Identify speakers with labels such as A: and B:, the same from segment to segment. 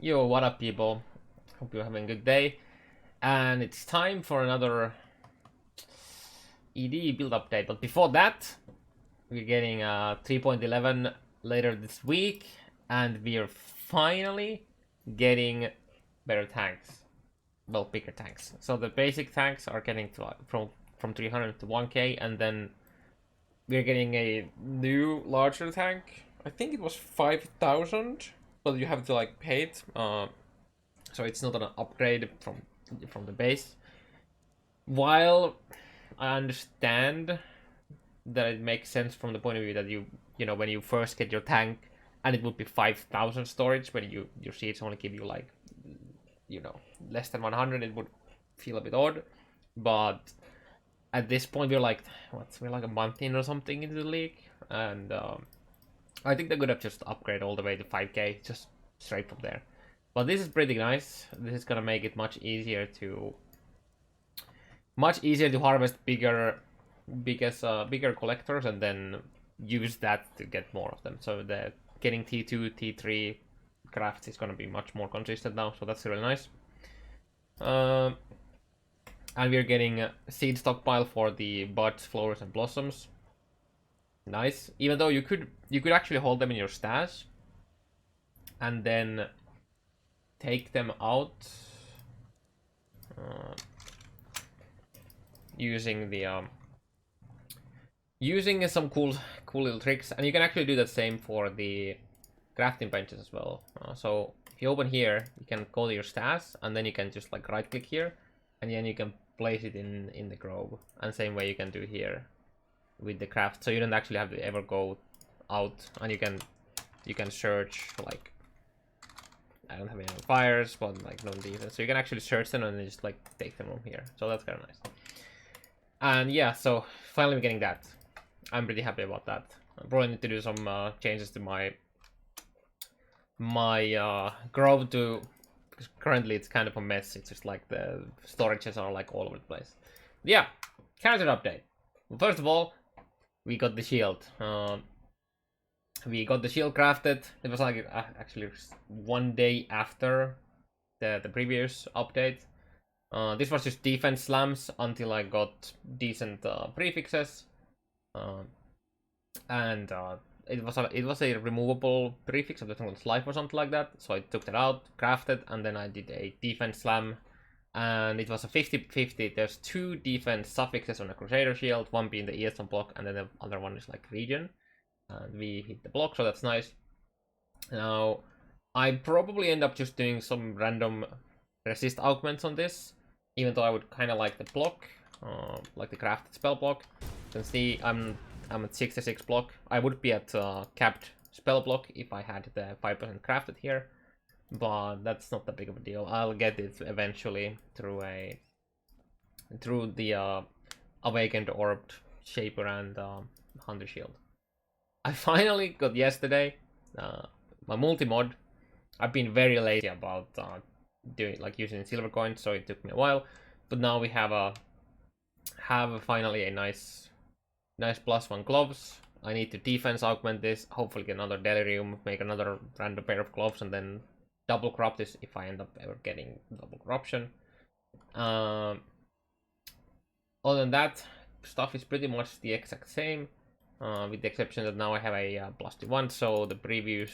A: Yo, what up, people? Hope you're having a good day. And it's time for another ED build update. But before that, we're getting 3.11 later this week, and we're finally getting better tanks. Well, bigger tanks. So the basic tanks are getting to from 300 to 1k, and then we're getting a new larger tank. I think it was 5,000, but you have to like pay it. So it's not an upgrade from the base. While I understand that it makes sense from the point of view that you know when you first get your tank and it would be 5,000 storage, when your seats only give you like less than 100, it would feel a bit odd. But at this point we're like a month in or something into the league, and I think they're gonna just upgrade all the way to 5k just straight from there. But this is pretty nice. This is gonna make it much easier to harvest bigger collectors and then use that to get more of them. So the getting T2, T3 crafts is gonna be much more consistent now. So that's really nice. And we're getting a seed stockpile for the buds, flowers, and blossoms. Nice. Even though you could actually hold them in your stash and then take them out using the using some cool little tricks, and you can actually do the same for the crafting benches as well. So if you open here, you can go to your stash, and then you can just like right click here, and then you can place it in the grove, and same way you can do here with the craft. So you don't actually have to ever go out, and you can search. Like, I don't have any fires, but like no defense, so you can actually search them and then just like take them from here. So that's kind of nice. And yeah, so finally we're getting that. I'm pretty happy about that. I probably need to do some changes to my grove because currently it's kind of a mess. It's just like the storages are like all over the place. Yeah, character update. Well, first of all, we got the shield. We got the shield crafted. It was like actually 1 day after the previous update. This was just defense slams until I got decent prefixes, and it was a removable prefix of the Tungle's life or something like that. So I took that out, crafted, and then I did a defense slam, and it was a 50-50. There's 2 defense suffixes on a Crusader shield, one being the eastern block, and then the other one is like region. And we hit the block, so that's nice. Now I probably end up just doing some random resist augments on this, even though I would kind of like the block, like the crafted spell block. You can see I'm at 66 block. I would be at capped spell block if I had the 5% crafted here, but that's not that big of a deal. I'll get it eventually through the awakened orbed shaper and hunter shield. I finally got yesterday my multi-mod. I've been very lazy about using silver coins, so it took me a while. But now we have finally a nice +1 gloves. I need to defense augment this, hopefully get another delirium, make another random pair of gloves, and then double crop this if I end up ever getting double corruption. Other than that, stuff is pretty much the exact same. With the exception that now I have a +1, so the previous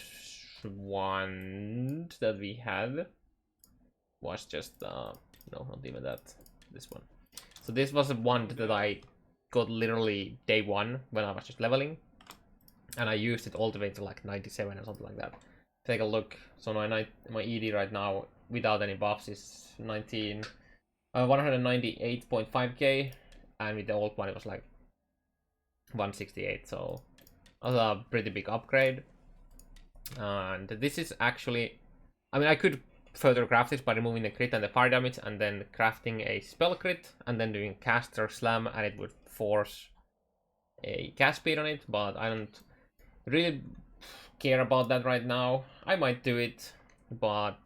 A: one that we had was just no, not even that. This one. So this was the one that I got literally day 1 when I was just leveling, and I used it all the way to like 97 or something like that. Take a look. So my ED right now without any buffs is 198.5k, and with the old one it was like 168. So that was a pretty big upgrade. And this is actually, I mean, I could further craft this by removing the crit and the fire damage, and then crafting a spell crit, and then doing caster slam, and it would force a cast speed on it. But I don't really care about that right now. I might do it, but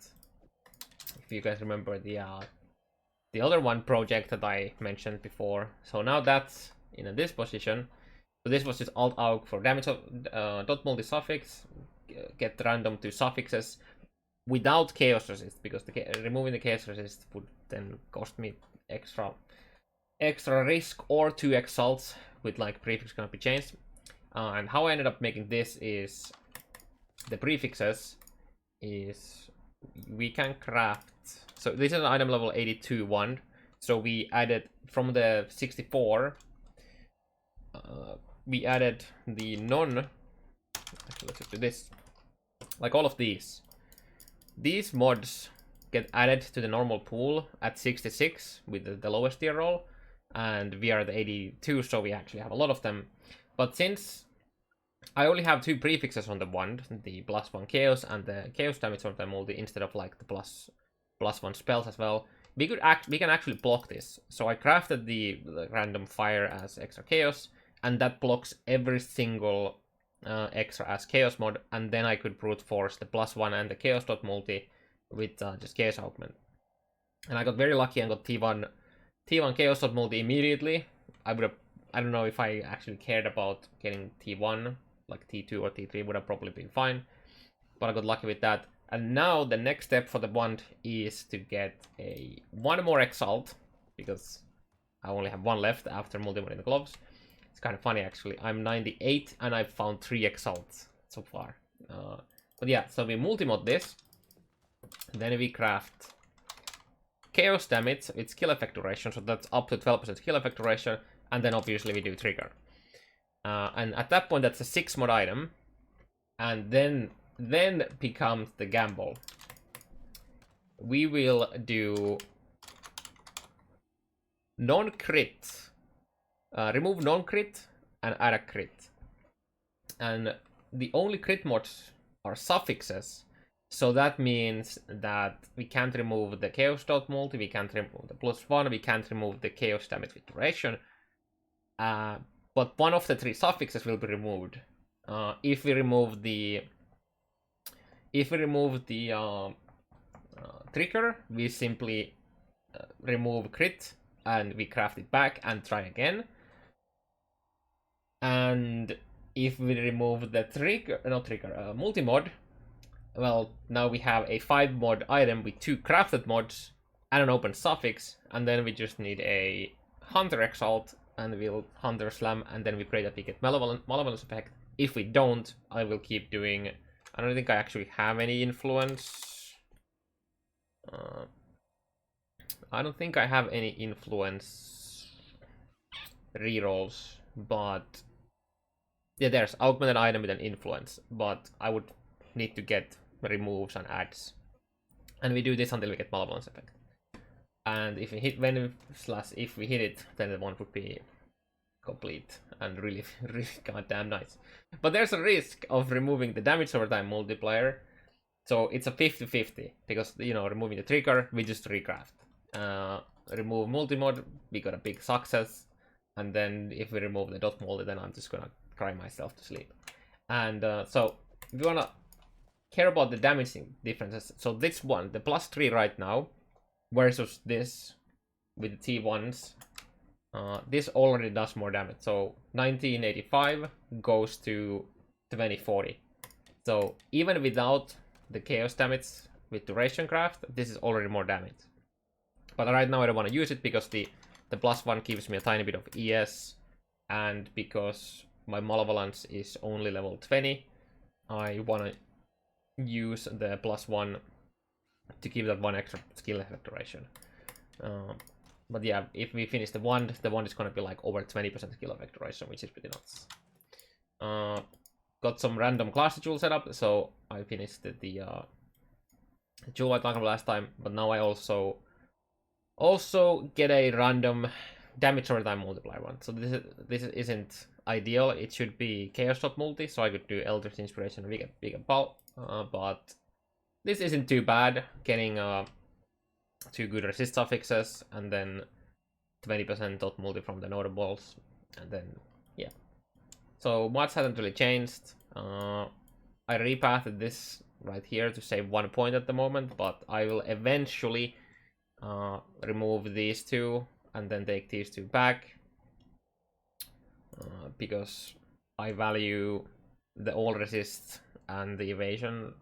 A: if you guys remember the other one project that I mentioned before, so now that's in this position. So this was just alt aug for damage of dot multi suffix, get random 2 suffixes, without chaos resist, because removing the chaos resist would then cost me extra risk or 2 exalts with like prefix gonna be changed. And how I ended up making this is the prefixes is we can craft. So this is an item level 82 wand. So we added from the 64. We added the non. Actually, let's just do this. Like all of these. These mods get added to the normal pool at 66 with the lowest tier roll, and we are the 82, so we actually have a lot of them. But since I only have 2 prefixes on the wand, the +1 chaos and the chaos damage on the multi, instead of like the +1 spells as well, we can actually block this. So I crafted the random fire as extra chaos, and that blocks every single extra as chaos mod, and then I could brute force the +1 and the chaos dot multi with just chaos augment. And I got very lucky and got T1 chaos dot multi immediately. I don't know if I actually cared about getting T1, like T2 or T3 would have probably been fine, but I got lucky with that. And now the next step for the wand is to get one more exalt, because I only have 1 left after multi-mod in the gloves. It's kind of funny actually. I'm 98 and I've found 3 exalts so far. But yeah, so we multi-mod this. Then we craft chaos damage with skill effect duration, so that's up to 12% skill effect duration, and then obviously we do trigger. And at that point that's a 6 mod item, and then becomes the gamble. We will do non-crit. Remove non-crit and add a crit. And the only crit mods are suffixes. So that means that we can't remove the chaos dot multi, we can't remove the +1, we can't remove the chaos damage with duration. But one of the 3 suffixes will be removed. If we remove the trigger, we simply remove crit and we craft it back and try again. And if we remove the multi-mod, well, now we have a 5 mod item with 2 crafted mods and an open suffix, and then we just need a Hunter Exalt, and we'll Hunter Slam, and then we pray that we get Malevolence effect. If we don't, I will keep doing... I don't think I actually have any influence. I don't think I have any influence rerolls, but... yeah, there's augmented item with an influence, but I would need to get removes and adds. And we do this until we get Malevolence effect. And if we hit if we hit it, then the one would be complete and really goddamn nice. But there's a risk of removing the damage over time multiplier, so it's a 50-50, because, you know, removing the trigger, we just recraft. Remove multi-mod, we got a big success, and then if we remove the dot multi, then I'm just gonna cry myself to sleep. And so if you wanna care about the damaging differences, so this one, the +3 right now, versus this with the T1s, this already does more damage. So 1985 goes to 2040. So even without the chaos damage with duration craft, this is already more damage. But right now I don't want to use it because the +1 gives me a tiny bit of ES, and because my Malevolence is only level 20, I want to use the +1 to give that 1 extra skill effect duration. But yeah, if we finish the wand is going to be like over 20% skill effect duration, which is pretty nuts. Got some random class jewel setup, so I finished the jewel I talked about last time, but now I also get a random damage over time multiplier one. So this isn't ideal. It should be chaos dot multi, so I could do Eldritch Inspiration and we get Pulp, but this isn't too bad. Getting 2 good resist suffixes and then 20% dot multi from the notables, and then yeah. So much hasn't really changed. I repathed this right here to save 1 point at the moment, but I will eventually remove these 2 and then take these 2 back, because I value the all resist and the evasion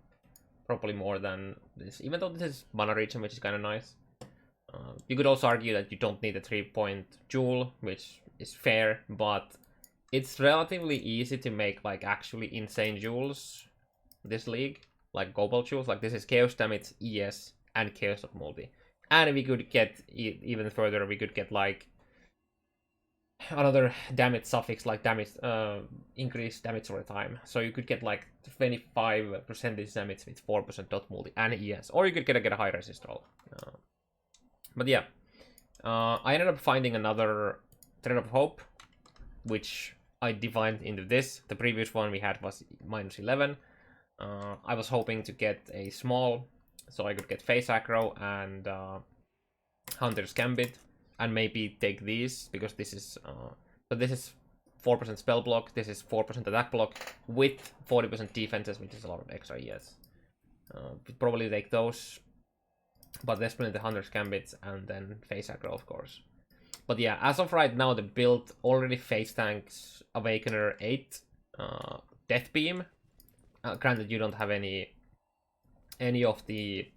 A: probably more than this, even though this is mana region, which is kind of nice. You could also argue that you don't need a 3-point jewel, which is fair, but it's relatively easy to make like actually insane jewels this league, like global jewels. Like this is chaos damage, ES, and chaos of multi. And we could get even further, we could get like another damage suffix, like damage increased damage over time. So you could get like 25% damage with 4% dot multi and ES, or you could get a high resist roll. But yeah, I ended up finding another Thread of Hope, which I divined into this. The previous one we had was -11. I was hoping to get a small, so I could get Face Aggro and Hunter's Gambit, and maybe take these, because this is so this is 4% spell block, this is 4% attack block with 40% defenses, which is a lot of extra ES. We'd probably take those, but definitely the Hunter's Gambits and then Face Aggro, of course. But yeah, as of right now, the build already face tanks Awakener 8, Death Beam. Granted, you don't have any of the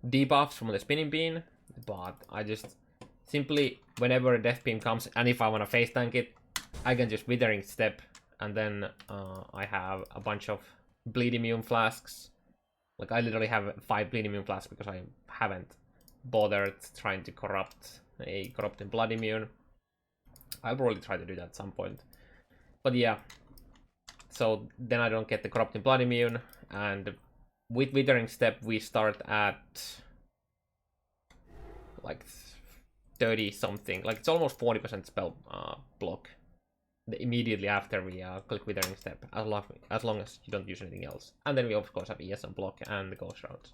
A: debuffs from the Spinning Bean, but I just simply, whenever a Death Beam comes, and if I want to face tank it, I can just Withering Step, and then I have a bunch of Bleed Immune flasks. Like, I literally have 5 Bleed Immune flasks because I haven't bothered trying to corrupt a Corrupting Blood Immune. I'll probably try to do that at some point. But yeah, so then I don't get the Corrupting Blood Immune, and with Withering Step we start at like 30 something, like it's almost 40% spell block immediately after we click Withering Step, as long as you don't use anything else. And then we of course have ES on block and the Ghost Rounds.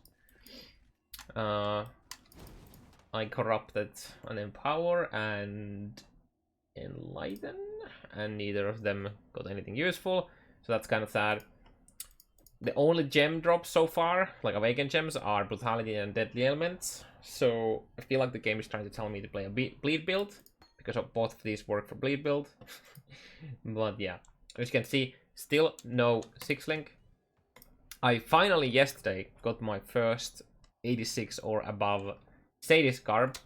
A: I corrupted an Empower and Enlighten, and neither of them got anything useful, so that's kind of sad. The only gem drops so far, like Awakened gems, are Brutality and Deadly Elements, so I feel like the game is trying to tell me to play a Bleed build, because both of these work for Bleed build. But yeah, as you can see, still no 6-link. I finally yesterday got my first 86 or above Sadist Garb,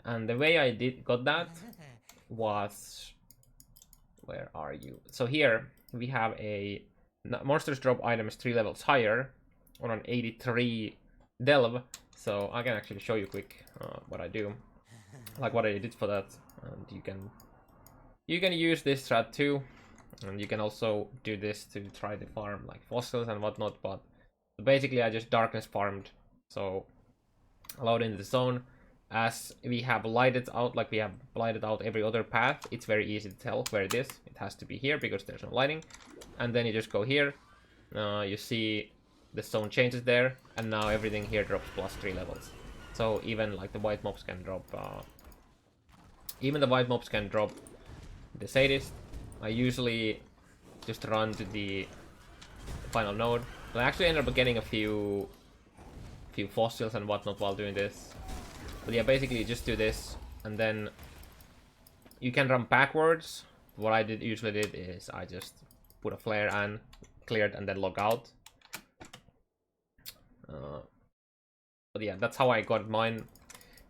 A: and the way I got that was, where are you? So here we have a monsters drop items 3 levels higher on an 83 delve, so I can actually show you quick what I do, like what I did for that. And you can use this strat too, and you can also do this to try to farm like fossils and whatnot, but basically I just darkness farmed, so allowed into the zone. As we have lighted out, like we have lighted out every other path, it's very easy to tell where it is. It has to be here because there's no lighting. And then you just go here, you see the zone changes there, and now everything here drops +3 levels. So even like the white mobs can drop, the Sadist. I usually just run to the final node. But I actually ended up getting a few fossils and whatnot while doing this. But yeah, basically you just do this, and then you can run backwards. What I usually did is I just put a flare and cleared and then log out. But yeah, that's how I got mine.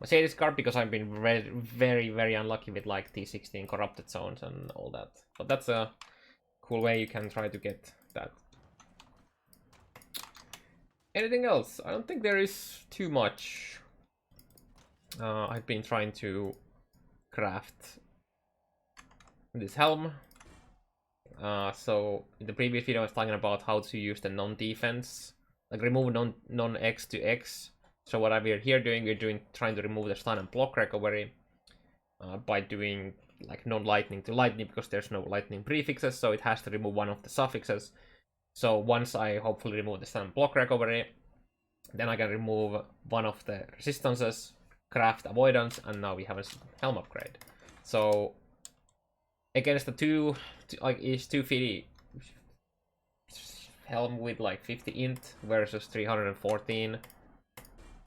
A: Mercedes card, because I've been very unlucky with like T16 corrupted zones and all that. But that's a cool way you can try to get that. Anything else? I don't think there is too much. I've been trying to craft this helm. So in the previous video I was talking about how to use the non-defense, like remove non-X to X. So what we're here doing, trying to remove the stun and block recovery by doing like non-lightning to lightning, because there's no lightning prefixes, so it has to remove one of the suffixes. So once I hopefully remove the stun and block recovery, then I can remove one of the resistances, craft avoidance, and now we have a helm upgrade. So against the like each 250 helm with like 50 int versus 314,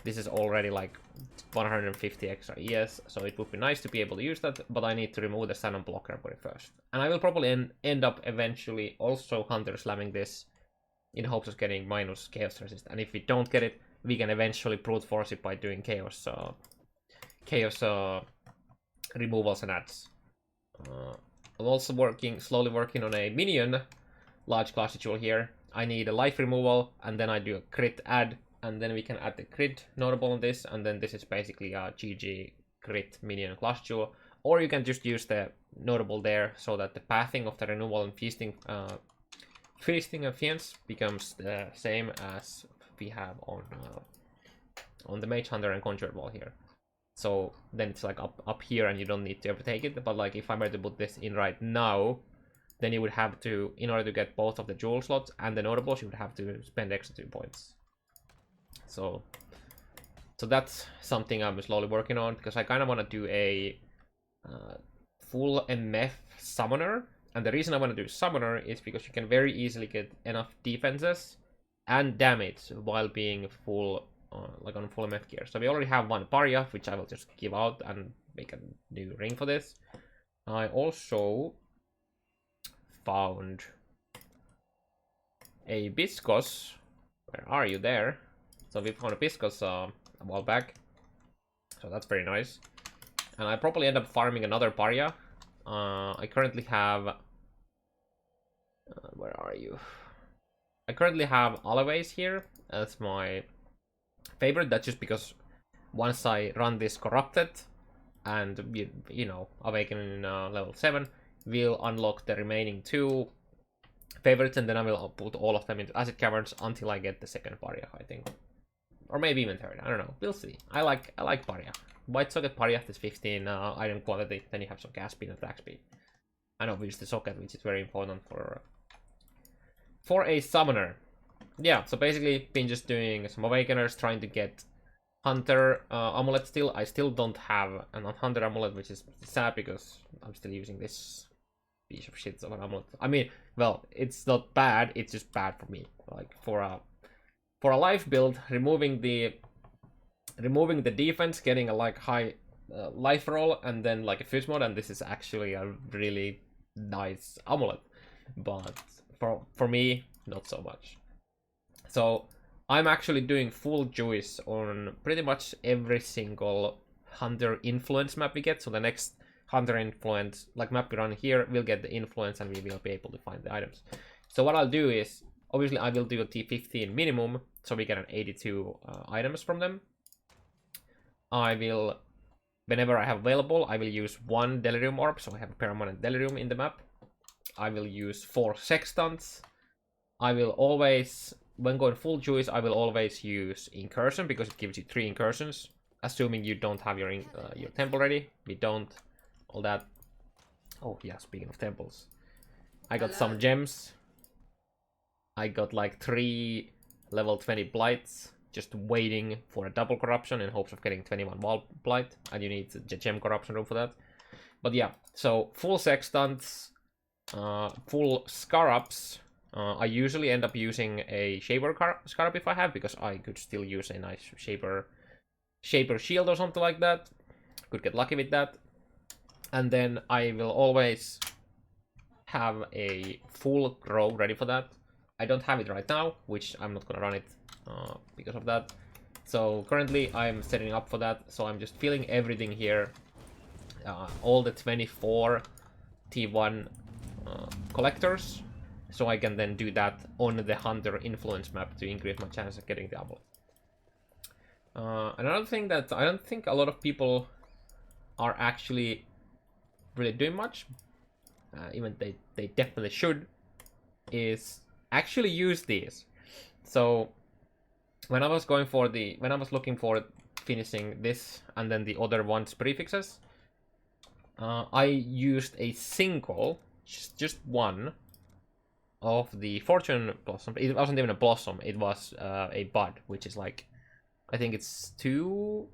A: this is already like 150 extra ES, so it would be nice to be able to use that, but I need to remove the stun and block recovery first. And I will probably end up eventually also Hunter slamming this in hopes of getting minus chaos resist. And if we don't get it, we can eventually brute force it by doing chaos removals and adds. I'm also slowly working on a minion large class jewel here. I need a life removal, and then I do a crit add, and then we can add the crit notable on this, and then this is basically a GG crit minion class jewel. Or you can just use the notable there, so that the pathing of the renewal and feasting and fiends becomes the same as we have on the mage hunter and conjure ball here. So then it's like up here, and you don't need to ever take it. But like if I were to put this in right now, then you would have to, in order to get both of the jewel slots and the notables, you would have to spend extra 2 points. So that's something I'm slowly working on, because I kind of want to do a full MF summoner. And the reason I want to do summoner is because you can very easily get enough defenses and damage while being full, like on full MF gear. So we already have one Paria, which I will just give out and make a new ring for this. I also found a Biscos. Where are you there? So we found a Biscos a while back. So that's very nice. And I probably end up farming another Paria. I currently have... where are you? I currently have Alaways here as my favorite. That's just because once I run this Corrupted and, you know, Awaken in level 7, we'll unlock the remaining 2 favorites, and then I will put all of them into Acid Caverns until I get the second Paria, I think. Or maybe even third, I don't know. We'll see. I like Paria. White Socket Paria is 15 item quality, then you have some gas speed and attack speed. And obviously Socket, which is very important for a summoner. Yeah, so basically been just doing some Awakeners, trying to get Hunter Amulet still. I still don't have an Hunter Amulet, which is sad because I'm still using this piece of shit of an amulet. I mean, well, it's not bad, it's just bad for me. Like for a life build, removing the defense, getting a like high life roll, and then like a fuse mod, and this is actually a really nice amulet. But for me, not so much. So I'm actually doing full juice on pretty much every single Hunter influence map we get. So the next Hunter influence, like map we run here, we'll get the influence and we will be able to find the items. So what I'll do is, obviously I will do a T15 minimum, so we get an 82 items from them. I will, whenever I have available, I will use 1 Delirium Orb, so I have a permanent Delirium in the map. I will use 4 Sextants. I will always, when going full juice, I will always use Incursion, because it gives you 3 incursions, assuming you don't have your temple ready. We don't. All that. Oh yeah, speaking of temples, I got some gems. I got like 3 level 20 blights, just waiting for a double corruption in hopes of getting 21 wall blight, and you need the gem corruption room for that. But yeah, so full Sextants, full Scarabs. I usually end up using a Shaper Scarab if I have, because I could still use a nice Shaper Shield or something like that. Could get lucky with that. And then I will always have a full grow ready for that. I don't have it right now, which I'm not gonna run it because of that. So currently I'm setting up for that. So I'm just filling everything here. All the 24 T1 collectors. So I can then do that on the Hunter influence map to increase my chance of getting the double. Another thing that I don't think a lot of people are actually really doing much, even they definitely should, is actually use these. So when I was looking for finishing this and then the other one's prefixes, I used a single, just one of the Fortune Blossom. It wasn't even a blossom, it was a bud, which is like, I think it's 2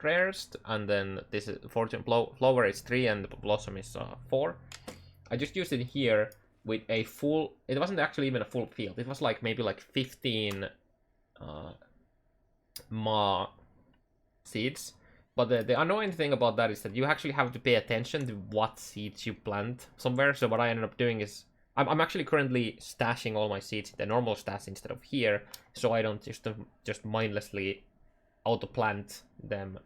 A: rarest, and then this is Fortune Flower is 3 and the Blossom is 4. I just used it here with a full, it wasn't actually even a full field, it was like maybe like 15 Ma seeds. But the annoying thing about that is that you actually have to pay attention to what seeds you plant somewhere. So what I ended up doing is I'm actually currently stashing all my seeds in the normal stash instead of here, so I don't just mindlessly auto-plant them.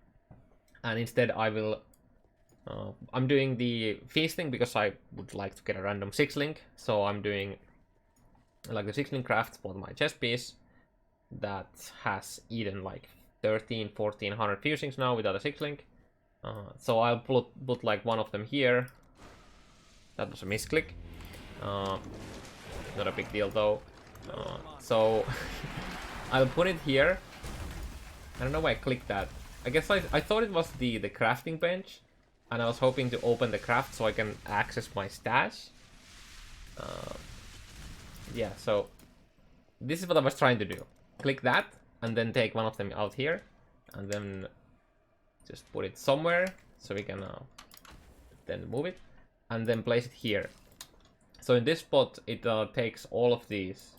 A: And instead I will... I'm doing the feasting because I would like to get a random 6-link, so I'm doing like the 6-link craft for my chest piece that has eaten like 1400 fusings now without a 6-link. So I'll put like one of them here. That was a misclick. Not a big deal though. So I'll put it here. I don't know why I clicked that. I guess I thought it was the crafting bench, and I was hoping to open the craft so I can access my stash. Yeah, so this is what I was trying to do. Click that, and then take one of them out here, and then just put it somewhere so we can then move it, and then place it here. So in this spot, it takes all of these.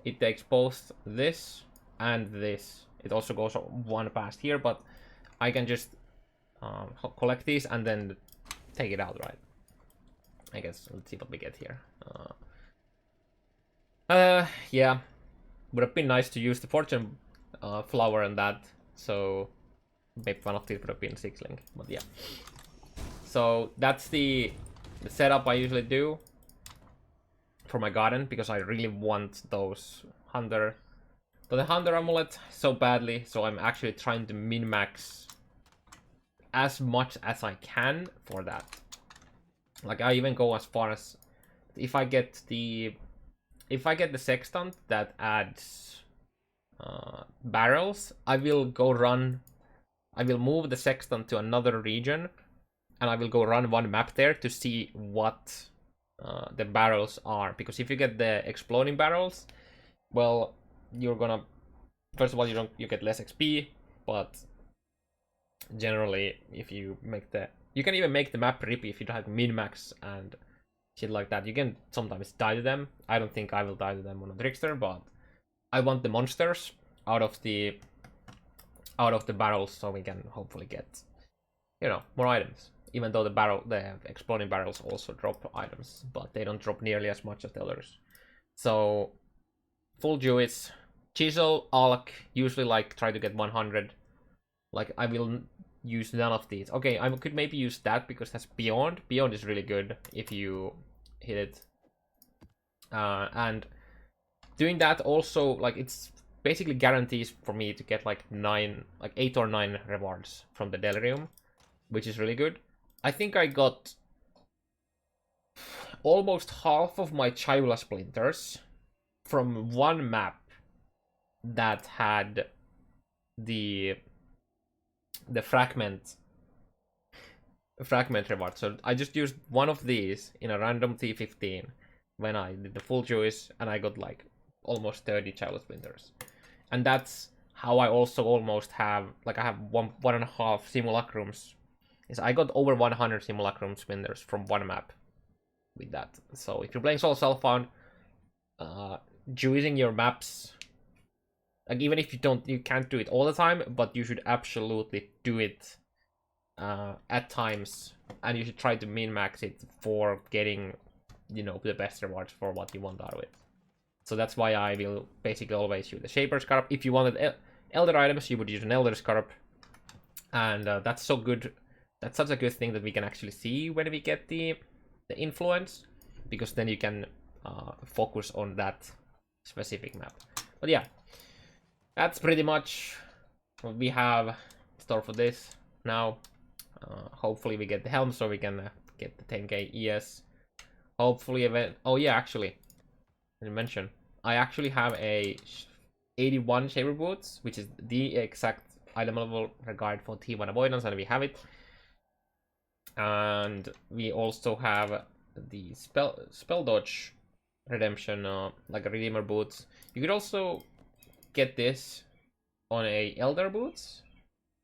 A: It takes both this and this. It also goes one past here, but I can just collect these and then take it out, right? I guess let's see what we get here. Yeah, would have been nice to use the fortune flower and that. So maybe one of these would have been 6-link, but yeah. So that's the setup I usually do for my garden, because I really want those hunter, the hunter amulet so badly. So I'm actually trying to min-max as much as I can for that. Like I even go as far as if I get the sextant that adds barrels, I will move the sextant to another region, and I will go run one map there to see what the barrels are. Because if you get the exploding barrels, well, you're gonna, first of all, you get less XP, but generally if you make you can even make the map rippy if you have min-max and shit like that. You can sometimes die to them. I don't think I will die to them on a trickster, but I want the monsters out of the barrels so we can hopefully get, you know, more items. Even though the exploding barrels also drop items, but they don't drop nearly as much as the others. So full Jewish chisel, alk, usually like try to get 100. Like I will use none of these. Okay, I could maybe use that because that's beyond. Beyond is really good if you hit it. And doing that also, like, it's basically guarantees for me to get like 8 or 9 rewards from the delirium, which is really good. I think I got almost half of my Chayula splinters from one map that had the fragment reward. So I just used one of these in a random T15 when I did the full Jewish, and I got like almost 30 Chayula splinters. And that's how I also almost have, like, I have one and a half simulacrums. Is I got over 100 simulacrum splinters from one map with that. So if you're playing solo self-found, juicing your maps, like, even if you can't do it all the time, but you should absolutely do it at times, and you should try to min-max it for getting, you know, the best rewards for what you want out of it. So that's why I will basically always use the Shaper Scarab. If you wanted Elder items, you would use an Elder Scarab, and that's so good. That's such a good thing that we can actually see when we get the influence, because then you can focus on that specific map. But yeah, that's pretty much what we have in store for this now. Hopefully we get the helm so we can get the 10k ES. Hopefully oh yeah, actually, I didn't mention, I actually have a 81 Shaper Boots, which is the exact item level required for T1 avoidance, and we have it. And we also have the spell dodge redemption, like a redeemer boots. You could also get this on a elder boots,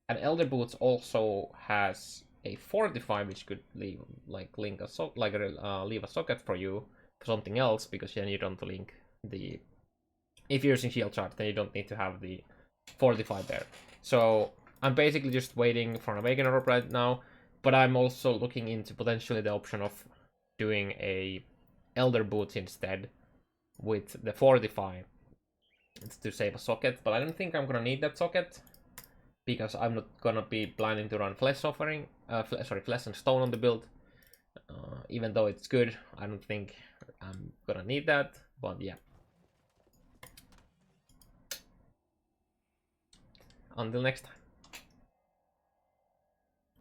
A: and elder boots also has a fortify, which could leave leave a socket for you for something else, because then you don't link the, if you're using shield chart, then you don't need to have the fortify there. So I'm basically just waiting for an awakener orb right now. But I'm also looking into potentially the option of doing a Elder Boots instead with the Fortify to save a socket, but I don't think I'm gonna need that socket because I'm not gonna be planning to run Flesh Offering, Flesh and Stone on the build. Even though it's good, I don't think I'm gonna need that, but yeah. Until next time.